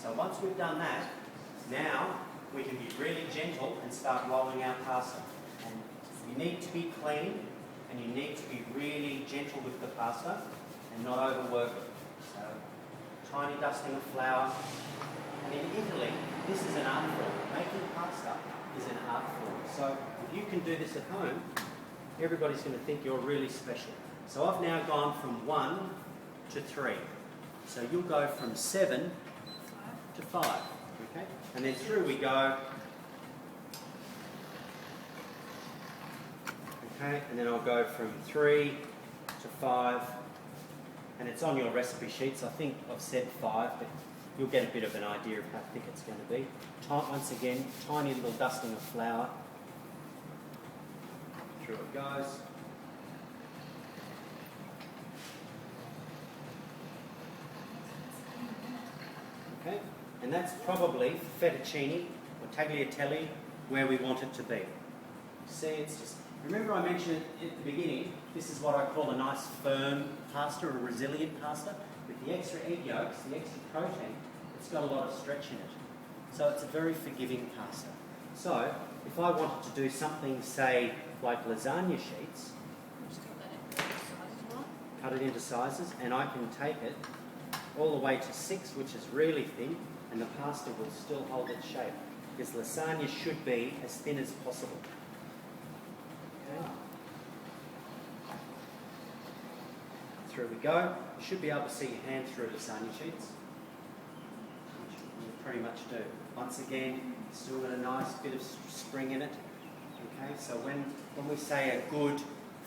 So once we've done that, now we can be really gentle and start rolling our pasta. And you need to be clean and you need to be really gentle with the pasta and not overwork it. So tiny dusting of flour. And in Italy, this is an art form. Making pasta is an art form. So if you can do this at home, everybody's going to think you're really special. So I've now gone from 1 to 3. So you'll go from 7 to 5. Okay? And then through we go. Okay, and then I'll go from 3 to 5. And it's on your recipe sheets. I think I've said 5, but you'll get a bit of an idea of how thick it's going to be. Once again, tiny little dusting of flour. Through it goes. Okay, and that's probably fettuccine or tagliatelle where we want it to be. See, it's just, remember I mentioned at the beginning, this is what I call a nice firm pasta, a resilient pasta. With the extra egg yolks, the extra protein, it's got a lot of stretch in it. So it's a very forgiving pasta. So if I wanted to do something, say, like lasagna sheets, cut it into sizes, and I can take it all the way to 6, which is really thin, and the pasta will still hold its shape, because lasagna should be as thin as possible. Okay. Through we go. You should be able to see your hand through lasagna sheets, which you pretty much do. Once again, still got a nice bit of spring in it. Okay, so when we say a good,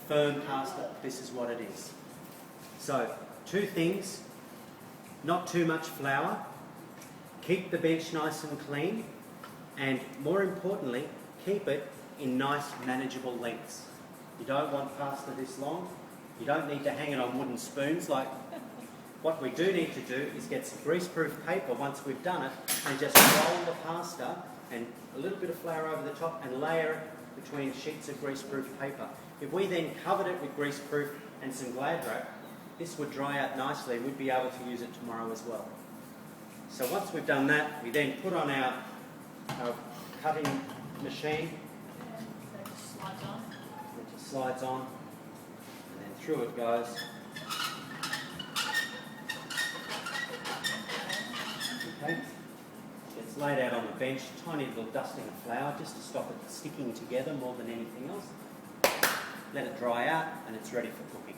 firm pasta, this is what it is. So, 2 things. Not too much flour, keep the bench nice and clean, and more importantly, keep it in nice manageable lengths. You don't want pasta this long, you don't need to hang it on wooden spoons. Like, what we do need to do is get some greaseproof paper once we've done it and just roll the pasta and a little bit of flour over the top and layer it between sheets of greaseproof paper. If we then covered it with greaseproof and some Glad wrap, this would dry out nicely and we'd be able to use it tomorrow as well. So once we've done that, we then put on our cutting machine. And that just slides on. It just slides on, and then through it goes. Okay. It's laid out on the bench, tiny little dusting of flour just to stop it sticking together more than anything else. Let it dry out and it's ready for cooking.